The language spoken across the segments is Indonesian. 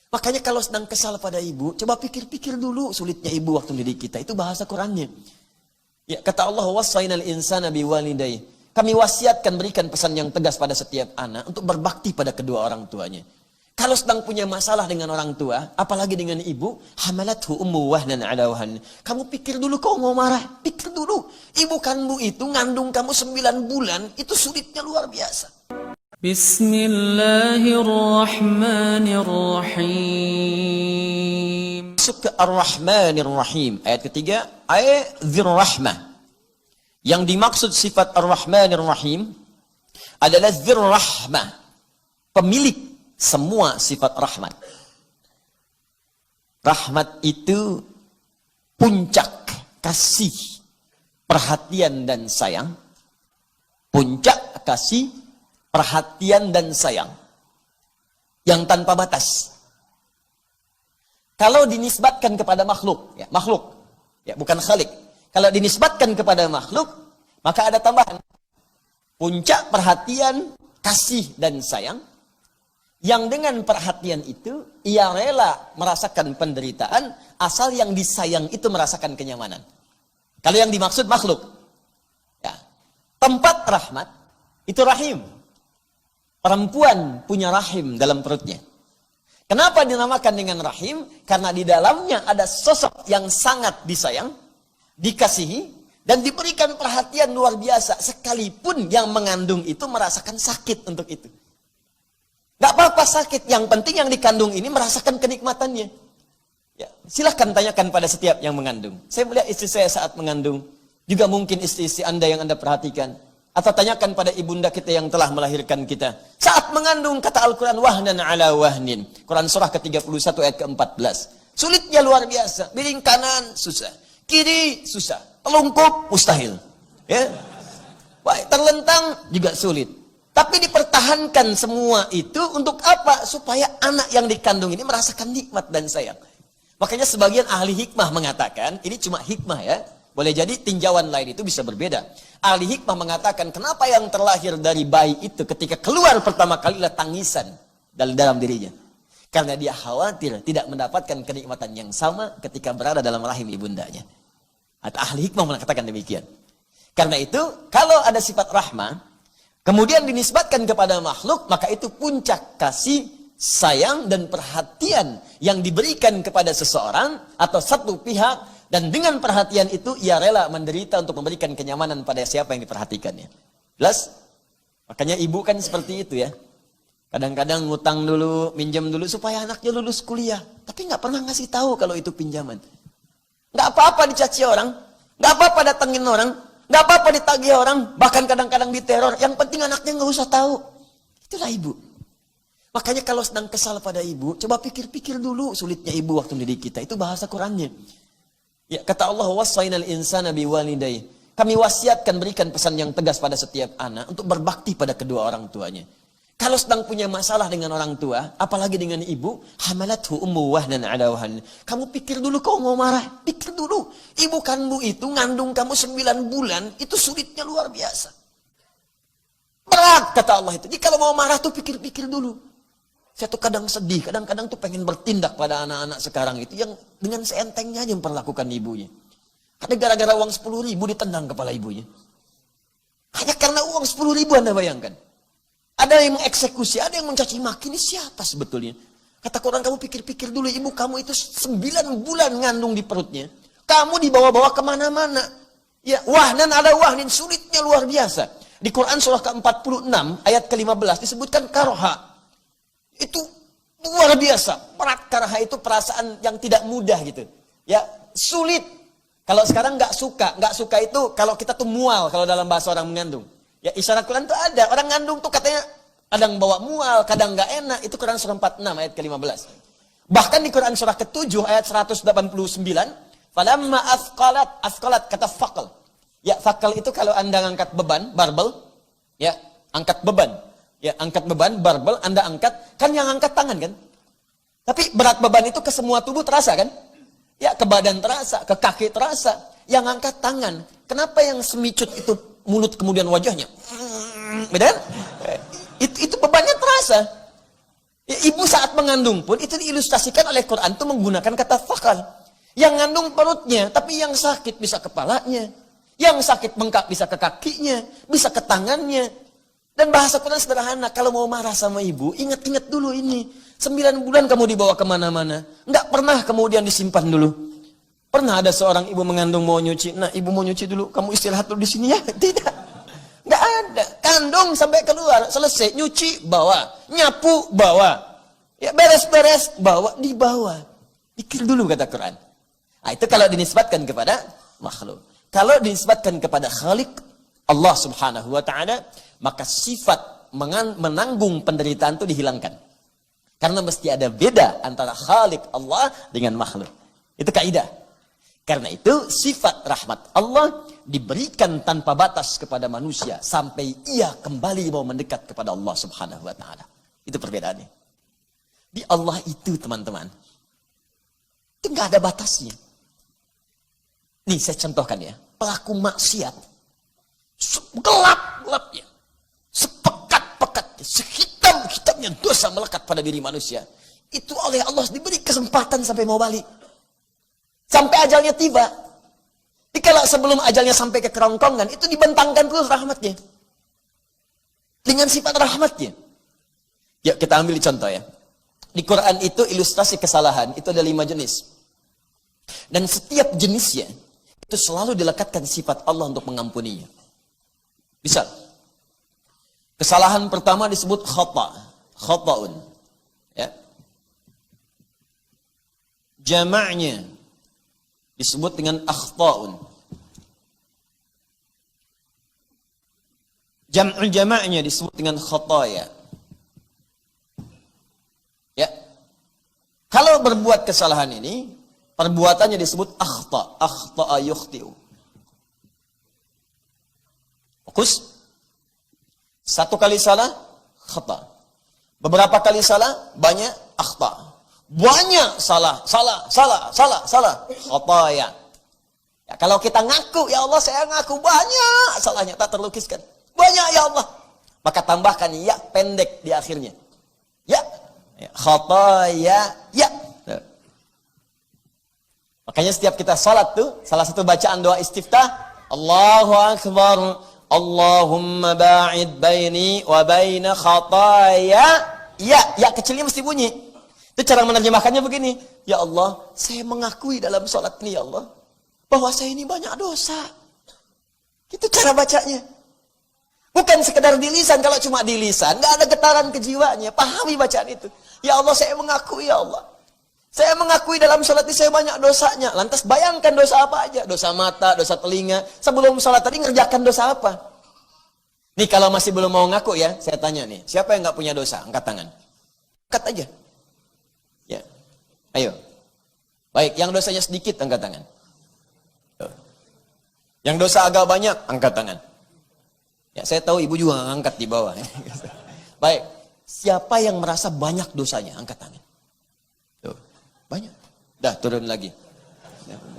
Makanya kalau sedang kesal pada ibu, coba pikir-pikir dulu sulitnya ibu waktu didik kita. Itu bahasa Qurannya. Ya, kata Allah, wassaynal insana biwalidayhi. Kami wasiatkan, berikan pesan yang tegas pada setiap anak untuk berbakti pada kedua orang tuanya. Kalau sedang punya masalah dengan orang tua, apalagi dengan ibu, hamalathu ummu wahnan ala wahn. Kamu pikir dulu kau mau marah, pikir dulu. Ibu kandung itu ngandung kamu 9 bulan, itu sulitnya luar biasa. Bismillahirrahmanirrahim. Masuk ke Ar-Rahmanir-Rahim. Ayat ketiga, ayat Dzir-Rahmah. Yang dimaksud sifat Ar-Rahmanir-Rahim adalah Dzir-Rahmah, pemilik semua sifat rahmat. Rahmat itu puncak kasih, perhatian dan sayang. Puncak kasih, perhatian dan sayang yang tanpa batas. Kalau dinisbatkan kepada makhluk, ya bukan khalik. Kalau dinisbatkan kepada makhluk, maka ada tambahan. Puncak perhatian, kasih dan sayang, yang dengan perhatian itu ia rela merasakan penderitaan, asal yang disayang itu merasakan kenyamanan. Kalau yang dimaksud makhluk, ya, tempat rahmat itu rahim. Perempuan punya rahim dalam perutnya. Kenapa dinamakan dengan rahim? Karena di dalamnya ada sosok yang sangat disayang, dikasihi, dan diberikan perhatian luar biasa. Sekalipun yang mengandung itu merasakan sakit untuk itu. Gak apa-apa sakit, yang penting yang dikandung ini merasakan kenikmatannya. Ya, silahkan tanyakan pada setiap yang mengandung. Saya melihat istri saya saat mengandung, juga mungkin istri-istri Anda yang Anda perhatikan. Atau tanyakan pada ibunda kita yang telah melahirkan kita. Saat mengandung, kata Al-Quran, wahnan ala wahnin. Quran surah ke-31 ayat ke-14. Sulitnya luar biasa. Piring kanan susah, kiri susah, telungkup mustahil. Ya. Baik, terlentang juga sulit. Tapi dipertahankan semua itu untuk apa? Supaya anak yang dikandung ini merasakan nikmat dan sayang. Makanya sebagian ahli hikmah mengatakan, ini cuma hikmah ya. Boleh jadi tinjauan lain itu bisa berbeda. Ahli hikmah mengatakan, kenapa yang terlahir dari bayi itu ketika keluar pertama kalilah tangisan dalam dirinya? Karena dia khawatir tidak mendapatkan kenikmatan yang sama ketika berada dalam rahim ibundanya. Atau ahli hikmah mengatakan demikian. Karena itu, kalau ada sifat rahmah, kemudian dinisbatkan kepada makhluk, maka itu puncak kasih, sayang, dan perhatian yang diberikan kepada seseorang atau satu pihak. Dan dengan perhatian itu, ia rela menderita untuk memberikan kenyamanan pada siapa yang diperhatikannya. Jelas? Makanya ibu kan seperti itu ya. Kadang-kadang ngutang dulu, minjam dulu, supaya anaknya lulus kuliah. Tapi nggak pernah ngasih tahu kalau itu pinjaman. Nggak apa-apa dicaci orang, nggak apa-apa datengin orang, nggak apa-apa ditagih orang, bahkan kadang-kadang diteror. Yang penting anaknya nggak usah tahu. Itulah ibu. Makanya kalau sedang kesal pada ibu, coba pikir-pikir dulu sulitnya ibu waktu didik kita. Itu bahasa Qurannya. Ya, kata Allah, wassaynal insana biwalidayhi. Kami wasiatkan, berikan pesan yang tegas pada setiap anak untuk berbakti pada kedua orang tuanya. Kalau sedang punya masalah dengan orang tua, apalagi dengan ibu, hamalathu ummu wahnan ala wahn. Kamu pikir dulu kau mau marah, pikir dulu. Ibu kandung itu ngandung kamu 9 bulan, itu sulitnya luar biasa. Berat kata Allah itu. Jadi kalau mau marah tuh pikir-pikir dulu. Saya tuh kadang sedih, kadang-kadang tuh pengen bertindak pada anak-anak sekarang itu yang dengan seentengnya aja memperlakukan ibunya. Karena gara-gara uang 10.000 ditendang kepala ibunya. Hanya karena uang 10.000 Anda bayangkan. Ada yang mengeksekusi, ada yang mencaci maki. Ini siapa sebetulnya? Kata Quran, kamu pikir-pikir dulu, ibu kamu itu 9 bulan ngandung di perutnya. Kamu dibawa-bawa kemana-mana. Ya, wahnan ada wahnin, sulitnya luar biasa. Di Quran surah ke-46 ayat ke-15 disebutkan karha. Itu luar biasa. Berat, karha itu perasaan yang tidak mudah gitu. Ya, sulit. Kalau sekarang nggak suka itu kalau kita tuh mual kalau dalam bahasa orang mengandung. Ya, isyarat Quran tuh ada. Orang ngandung tuh katanya kadang bawa mual, kadang nggak enak. Itu Quran surah 46 ayat ke-15. Bahkan di Quran surah ke-7 ayat 189, falamma asqalat kata faqal. Ya, faqal itu kalau Anda ngangkat beban, barbel, ya, angkat beban. Ya, angkat beban, barbel, Anda angkat, kan yang angkat tangan kan? Tapi berat beban itu ke semua tubuh terasa kan? Ya, ke badan terasa, ke kaki terasa. Yang angkat tangan. Kenapa yang semicut itu mulut kemudian wajahnya? Beda kan? Itu bebannya terasa. Ya, ibu saat mengandung pun itu diilustrasikan oleh Quran itu menggunakan kata fakal. Yang ngandung perutnya, tapi yang sakit bisa kepalanya. Yang sakit bengkak bisa ke kakinya, bisa ke tangannya. Dan bahasa Quran sederhana, kalau mau marah sama ibu, ingat-ingat dulu ini. 9 bulan kamu dibawa kemana-mana. Nggak pernah kemudian disimpan dulu. Pernah ada seorang ibu mengandung mau nyuci. Nah, ibu mau nyuci dulu, kamu istirahat dulu di sini ya. Tidak. Nggak ada. Kandung sampai keluar, selesai. Nyuci, bawa. Nyapu, bawa. Ya, beres-beres, bawa, dibawa. Pikir dulu kata Quran. Nah, itu kalau dinisbatkan kepada makhluk. Kalau dinisbatkan kepada Khalik, Allah subhanahu wa ta'ala, maka sifat menanggung penderitaan itu dihilangkan. Karena mesti ada beda antara Khalik Allah dengan makhluk. Itu kaidah. Karena itu sifat rahmat Allah diberikan tanpa batas kepada manusia sampai ia kembali mau mendekat kepada Allah subhanahu wa ta'ala. Itu perbedaannya. Di Allah itu teman-teman, itu nggak ada batasnya. Nih saya contohkan ya, pelaku maksiat, gelap-gelapnya, sepekat-pekatnya, sehitam-hitamnya dosa melekat pada diri manusia. Itu oleh Allah diberi kesempatan sampai mau balik. Sampai ajalnya tiba. Jadi kalau sebelum ajalnya sampai ke kerongkongan, itu dibentangkan terus rahmatnya. Dengan sifat rahmatnya. Ya kita ambil contoh ya. Di Quran itu ilustrasi kesalahan, itu ada 5 jenis. Dan setiap jenisnya, itu selalu dilekatkan sifat Allah untuk mengampuninya. Misal, kesalahan pertama disebut khata'un. Ya. Jama'nya disebut dengan akhta'un. Jama'nya disebut dengan khataya. Ya. Kalau berbuat kesalahan ini, perbuatannya disebut akhta'a yukhti'u. Fokus. 1 kali salah, khata'. Beberapa kali salah, banyak akhta'. Banyak salah. Khataya. Ya, kalau kita ngaku, ya Allah saya ngaku banyak salahnya, tak terlukiskan. Banyak ya Allah. Maka tambahkan ya pendek di akhirnya. Ya. Khataya. Ya. Makanya setiap kita salat tuh, salah satu bacaan doa istiftah, Allahu Akbar, Allahumma ba'id baini wa baina khataya. Ya kecilnya mesti bunyi. Itu cara menerjemahkannya begini. Ya Allah, saya mengakui dalam salat ini ya Allah, bahwa saya ini banyak dosa. Itu cara bacanya. Bukan sekedar di lisan, kalau cuma di lisan, nggak ada getaran ke jiwanya. Pahami bacaan itu. Ya Allah, saya mengakui ya Allah. Saya mengakui dalam sholat ini saya banyak dosanya. Lantas bayangkan dosa apa aja. Dosa mata, dosa telinga. Sebelum sholat tadi ngerjakan dosa apa? Nih kalau masih belum mau ngaku ya, saya tanya nih. Siapa yang nggak punya dosa? Angkat tangan. Angkat aja. Ya. Ayo. Baik, yang dosanya sedikit, angkat tangan. Yang dosa agak banyak, angkat tangan. Ya, saya tahu ibu juga angkat di bawah. Baik. Siapa yang merasa banyak dosanya? Angkat tangan. Tuh, banyak. Dah, turun lagi.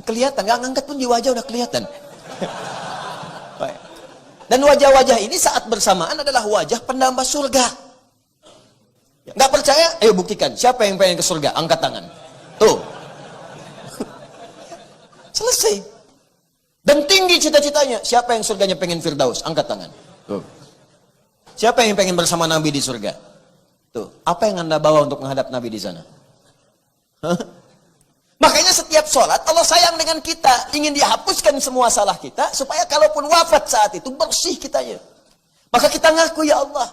Kelihatan, nggak ngangkat pun di wajah udah kelihatan. Baik. Dan wajah-wajah ini saat bersamaan adalah wajah penambah surga. Nggak percaya? Ayo buktikan. Siapa yang pengen ke surga? Angkat tangan. Tuh. Selesai. Dan tinggi cita-citanya. Siapa yang surganya pengen Firdaus? Angkat tangan. Tuh. Siapa yang pengen bersama Nabi di surga? Tuh. Apa yang Anda bawa untuk menghadap Nabi di sana? Hah? Makanya setiap sholat Allah sayang dengan kita, ingin dihapuskan semua salah kita supaya kalaupun wafat saat itu bersih kitanya. Maka kita ngaku ya Allah,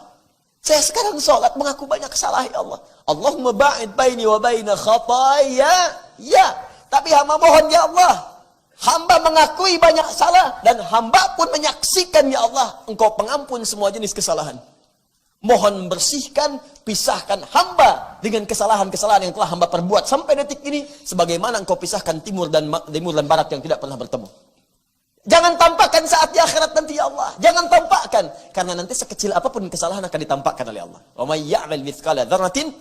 saya sekarang sholat mengaku banyak kesalahan ya Allah. Allahumma ba'id baini wa baina khataya. Ya, tapi hamba mohon ya Allah, hamba mengakui banyak salah dan hamba pun menyaksikan ya Allah, Engkau pengampun semua jenis kesalahan. Mohon bersihkan, pisahkan hamba dengan kesalahan-kesalahan yang telah hamba perbuat sampai detik ini, sebagaimana Engkau pisahkan timur dan barat yang tidak pernah bertemu. Jangan tampakkan saat di akhirat nanti ya Allah. Jangan tampakkan, karena nanti sekecil apapun kesalahan akan ditampakkan oleh Allah. Wa may ya'mal mithqala dzarratin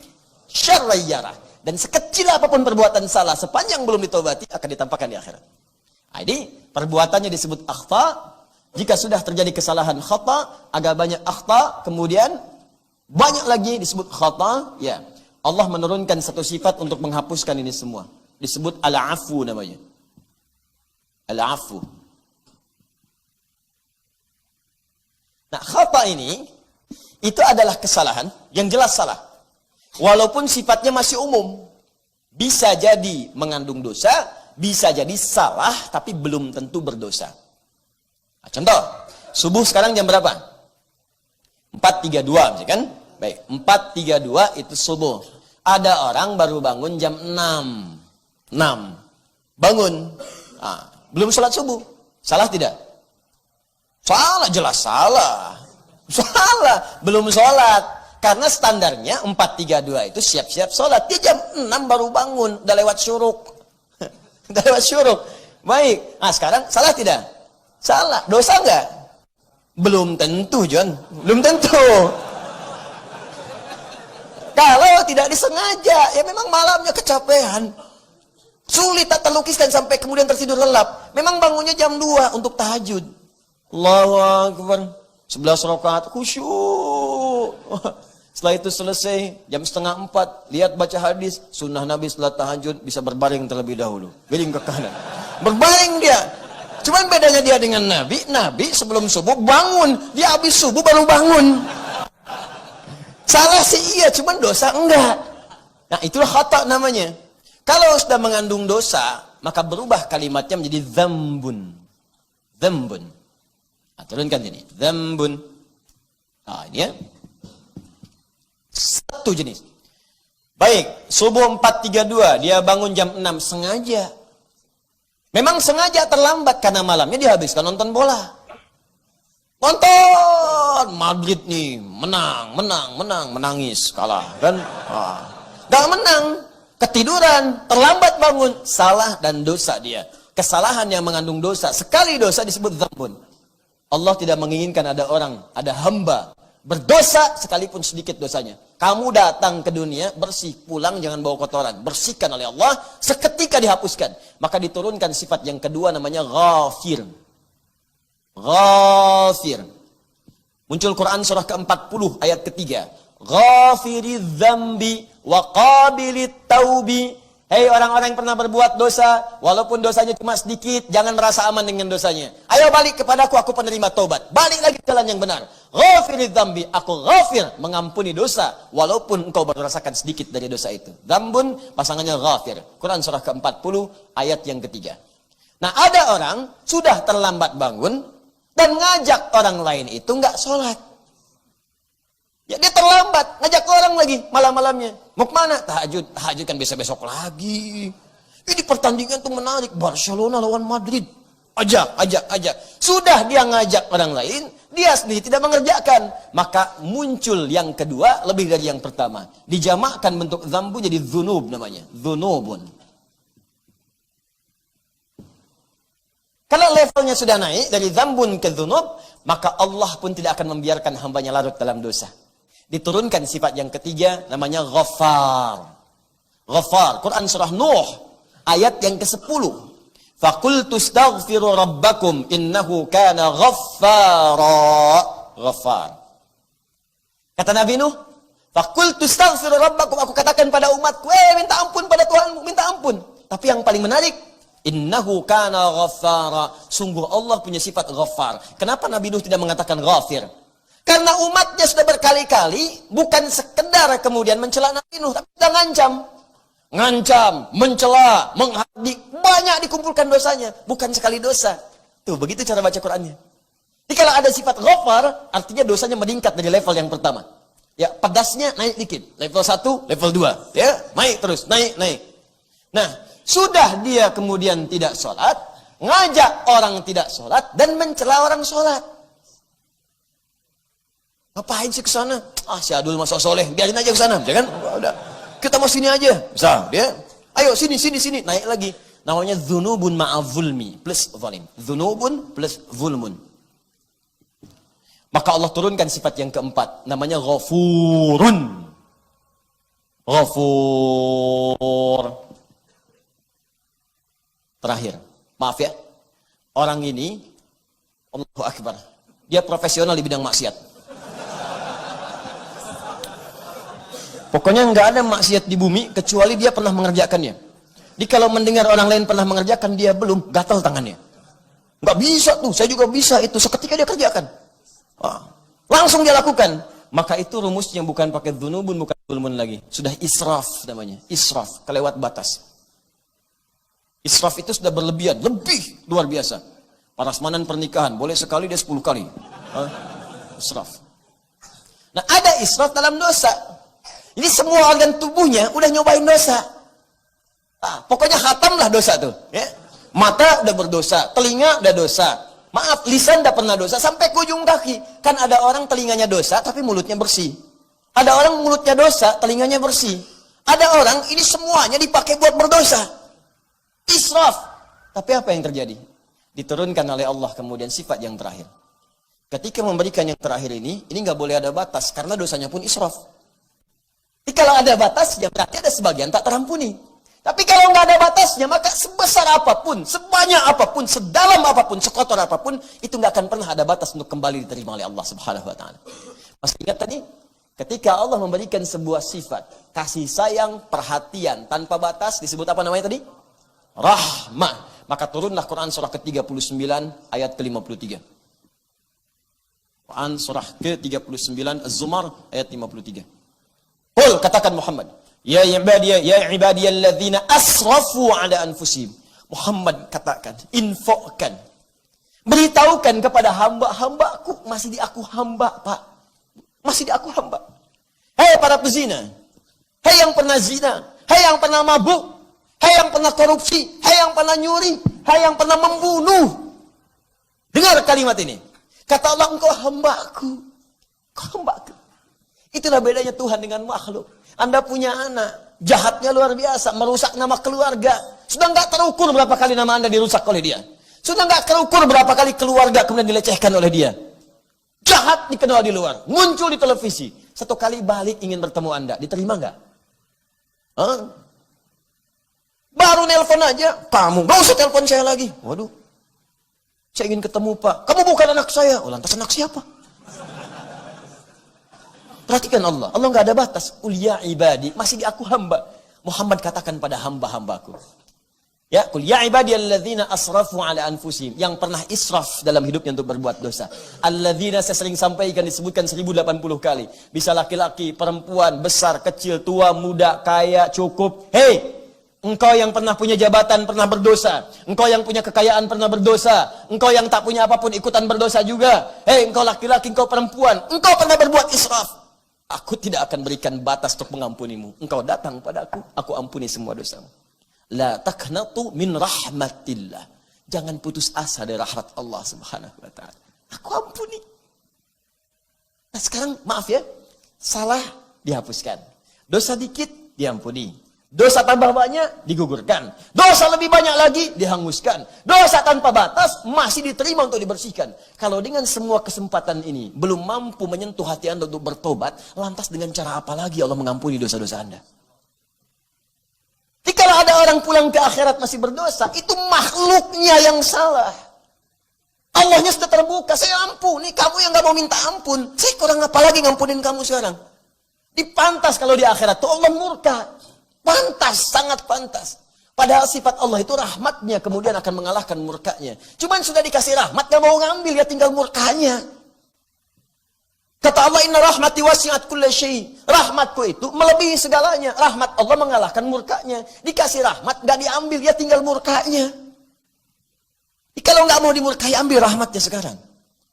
syarran yarah. Dan sekecil apapun perbuatan salah sepanjang belum ditobati akan ditampakkan di akhirat. Jadi perbuatannya disebut akhta. Jika sudah terjadi kesalahan khata, agak banyak akhta, kemudian banyak lagi disebut khata, ya. Allah menurunkan satu sifat untuk menghapuskan ini semua. Disebut al-afu namanya. Al-afu. Nah, khata ini itu adalah kesalahan yang jelas salah. Walaupun sifatnya masih umum. Bisa jadi mengandung dosa, bisa jadi salah tapi belum tentu berdosa. Nah, contoh, subuh sekarang jam berapa? 4.32 misalkan. Baik, 4.32 itu subuh. Ada orang baru bangun jam 6. Bangun. Nah, belum sholat subuh. Salah tidak? Salah, jelas salah. Salah, belum sholat. Karena standarnya 4.32 itu siap-siap sholat. Dia jam 6 baru bangun, udah lewat syuruk. Udah lewat syuruk. Baik, nah sekarang salah tidak? Salah, dosa enggak? Belum tentu, John. Belum tentu. Kalau tidak disengaja, ya memang malamnya kecapean. Sulit tak terlukiskan sampai kemudian tertidur lelap. Memang bangunnya jam 2 untuk tahajud. Allahu Akbar. 11 rakaat khusyuk. Setelah itu selesai, jam 3:30, lihat baca hadis, sunnah Nabi setelah tahajud bisa berbaring terlebih dahulu. Miring ke kanan. Berbaring dia. Cuman bedanya dia dengan Nabi sebelum subuh bangun. Dia habis subuh baru bangun. Salah sih iya, cuman dosa enggak. Nah, itulah khata namanya. Kalau sudah mengandung dosa, maka berubah kalimatnya menjadi dzambun. Dzambun. Nah, turunkan ini. Dzambun. Nah, ini ya. Satu jenis. Baik, subuh 4.32, dia bangun jam 6 sengaja. Memang sengaja terlambat karena malamnya dihabiskan nonton bola. Nonton Madrid nih, menangis, kalah kan? Gak menang, ketiduran, terlambat bangun, salah dan dosa dia. Kesalahan yang mengandung dosa, sekali dosa disebut dzambun. Allah tidak menginginkan ada hamba berdosa sekalipun sedikit dosanya. Kamu datang ke dunia bersih, pulang jangan bawa kotoran. Bersihkan oleh Allah, seketika dihapuskan. Maka diturunkan sifat yang kedua namanya ghafir. Ghafir. Muncul Quran surah ke-40 ayat ketiga. Ghafiriz dzambi wa qabilit taubi. Hei orang-orang yang pernah berbuat dosa, walaupun dosanya cuma sedikit, jangan merasa aman dengan dosanya. Ayo balik kepadaku, aku penerima taubat. Balik lagi ke jalan yang benar. Ghafiriz dzambi, aku ghafir, mengampuni dosa, walaupun engkau baru rasakan sedikit dari dosa itu. Dzambun, pasangannya ghafir. Quran surah ke-40, ayat yang ketiga. Nah, ada orang sudah terlambat bangun, dan ngajak orang lain itu nggak sholat. Ya dia terlambat, ngajak orang lagi malam-malamnya. Mau kemana? Tahajud. Tahajud kan besok-besok lagi. Ini pertandingan tuh menarik. Barcelona lawan Madrid. Ajak. Sudah dia ngajak orang lain, dia sendiri tidak mengerjakan. Maka muncul yang kedua lebih dari yang pertama. Dijamakkan bentuk dzambu jadi dzunub namanya. Dzunubun. Kalau levelnya sudah naik dari dzambun ke dzunub, maka Allah pun tidak akan membiarkan hambanya larut dalam dosa. Diturunkan sifat yang ketiga namanya Ghaffar. Ghaffar, Quran surah Nuh ayat yang ke-10. Faqultu astaghfiru rabbakum innahu kana ghaffara. Ghaffar. Kata Nabi Nuh, faqultu astaghfiru rabbakum, aku katakan pada umatku, minta ampun pada Tuhanmu, minta ampun. Tapi yang paling menarik, innahu kana ghaffara. Sungguh Allah punya sifat Ghaffar. Kenapa Nabi Nuh tidak mengatakan Ghafir? Karena umatnya sudah berkali-kali bukan sekedar kemudian mencela Nabi Nuh, tapi sudah ngancam, mencela, menghadik, banyak dikumpulkan dosanya, bukan sekali dosa. Tuh, begitu cara baca Qur'annya. Jadi kalau ada sifat Ghafar, artinya dosanya meningkat dari level yang pertama. Ya, pedasnya naik dikit, level 1, level 2, ya, naik terus, naik. Nah, sudah dia kemudian tidak sholat, ngajak orang tidak sholat dan mencela orang sholat. Ngapain sih ke sana? Si Adul masuk soleh, biarin aja ke sana, jangan. Udah, kita mau sini aja. Bisa, dia. Ayo sini, naik lagi. Namanya dzunubun ma'azulmi plus zalim. Dzunubun plus zulmun. Maka Allah turunkan sifat yang keempat, namanya Ghafurun. Ghafur. Terakhir, maaf ya. Orang ini Allahu Akbar. Dia profesional di bidang maksiat. Pokoknya nggak ada maksiat di bumi kecuali dia pernah mengerjakannya. Jadi kalau mendengar orang lain pernah mengerjakan, dia belum, gatal tangannya. Nggak bisa tuh, saya juga bisa itu. Seketika dia kerjakan. Langsung dia lakukan. Maka itu rumusnya bukan pakai dzunubun, bukan zulmun lagi. Sudah israf namanya. Israf, kelewat batas. Israf itu sudah berlebihan, lebih luar biasa. Prasmanan pernikahan, boleh sekali dia 10 kali. Israf. Nah, ada israf dalam dosa. Jadi semua organ tubuhnya udah nyobain dosa. Pokoknya khatamlah dosa tuh. Ya. Mata udah berdosa, telinga udah dosa. Maaf, lisan udah pernah dosa, sampai ke ujung kaki. Kan ada orang telinganya dosa, tapi mulutnya bersih. Ada orang mulutnya dosa, telinganya bersih. Ada orang ini semuanya dipakai buat berdosa. Israf. Tapi apa yang terjadi? Diturunkan oleh Allah kemudian sifat yang terakhir. Ketika memberikan yang terakhir ini nggak boleh ada batas, karena dosanya pun israf. Jadi kalau ada batasnya, berarti ada sebagian tak terampuni. Tapi kalau nggak ada batasnya, maka sebesar apapun, sebanyak apapun, sedalam apapun, sekotor apapun, itu nggak akan pernah ada batas untuk kembali diterima oleh Allah Subhanahu Wa Taala. Masih ingat tadi? Ketika Allah memberikan sebuah sifat, kasih sayang, perhatian, tanpa batas, disebut apa namanya tadi? Rahmah. Maka turunlah Quran surah ke-39, ayat ke-53. Quran surah ke-39, Az-Zumar, ayat 53. Qul, katakan Muhammad, ya ibadiyalladzina asrafu ala anfusihim. Muhammad katakan, infokan, beritahukan kepada hamba-hambaku, masih di aku hamba, Pak. Masih di aku hamba. Hei para pezina, hei yang pernah zina, hei yang pernah mabuk, hei yang pernah korupsi, hei yang pernah nyuri, hei yang pernah membunuh. Dengar kalimat ini. Kata Allah, engkau hambaku. Engkau hambaku. Itulah bedanya Tuhan dengan makhluk. Anda punya anak, jahatnya luar biasa, merusak nama keluarga. Sudah nggak terukur berapa kali nama Anda dirusak oleh dia. Sudah nggak terukur berapa kali keluarga kemudian dilecehkan oleh dia. Jahat dikenal di luar, muncul di televisi. Satu kali balik ingin bertemu Anda, diterima nggak? Baru nelpon aja, kamu nggak usah telepon saya lagi. Waduh, saya ingin ketemu Pak. Kamu bukan anak saya. Oh, lantas anak siapa? Perhatikan Allah. Allah nggak ada batas. Qul ya ibadi, masih di aku hamba. Muhammad katakan pada hamba-hambaku. Ya, qul ya ibadiyalladzina asrafu ala anfusihim, yang pernah israf dalam hidupnya untuk berbuat dosa. Alladzina, saya sering sampaikan, disebutkan 1080 kali. Bisa laki-laki, perempuan, besar, kecil, tua, muda, kaya, cukup. Hei, engkau yang pernah punya jabatan pernah berdosa. Engkau yang punya kekayaan pernah berdosa. Engkau yang tak punya apapun ikutan berdosa juga. Hei, engkau laki-laki, engkau perempuan, engkau pernah berbuat israf. Aku tidak akan berikan batas untuk mengampunimu. Engkau datang padaku, aku ampuni semua dosamu. La taqnatu min rahmatillah. Jangan putus asa dari rahmat Allah Subhanahu wa taala. Aku ampuni. Nah, sekarang maaf ya, salah dihapuskan. Dosa dikit diampuni. Dosa tambah banyak digugurkan. Dosa lebih banyak lagi dihanguskan. Dosa tanpa batas masih diterima untuk dibersihkan. Kalau dengan semua kesempatan ini belum mampu menyentuh hati Anda untuk bertobat, lantas dengan cara apa lagi Allah mengampuni dosa-dosa Anda? Jadi kalau ada orang pulang ke akhirat masih berdosa, itu makhluknya yang salah. Allahnya sudah terbuka, saya ampuni. Kamu yang gak mau minta ampun, saya kurang apa lagi ngampunin kamu sekarang? Dipantas kalau di akhirat tuh Allah murka. Pantas, sangat pantas. Padahal sifat Allah itu rahmatnya kemudian akan mengalahkan murkanya. Cuman sudah dikasih rahmat, gak mau ngambil, ya tinggal murkanya. Kata Allah, inna rahmati wasi'at kulla syai'. Rahmatku itu melebihi segalanya. Rahmat Allah mengalahkan murkanya. Dikasih rahmat, gak diambil, ya tinggal murkanya. Kalau gak mau dimurkai, ambil rahmatnya sekarang.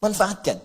Manfaatkan.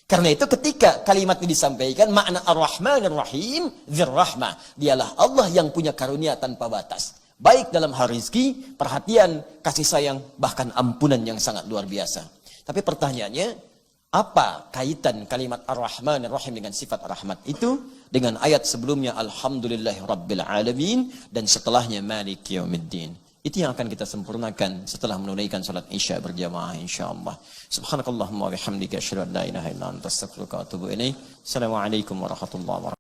Karena itu ketika kalimat ini disampaikan, makna Ar-Rahman Ar-Rahim, Dzir-Rahmah. Dialah Allah yang punya karunia tanpa batas. Baik dalam hal rezeki, perhatian, kasih sayang, bahkan ampunan yang sangat luar biasa. Tapi pertanyaannya, apa kaitan kalimat Ar-Rahman Ar-Rahim dengan sifat rahmat itu? Dengan ayat sebelumnya, Alhamdulillahi Rabbil Alamin, dan setelahnya, Maliki Yaumiddin. Itu yang akan kita sempurnakan setelah menunaikan salat Isya berjamaah insyaallah. Subhanakallahumma wa bihamdika asyhadu an la ilaha illa anta astaghfiruka wa atubu ilaik. Assalamualaikum warahmatullahi wabarakatuh.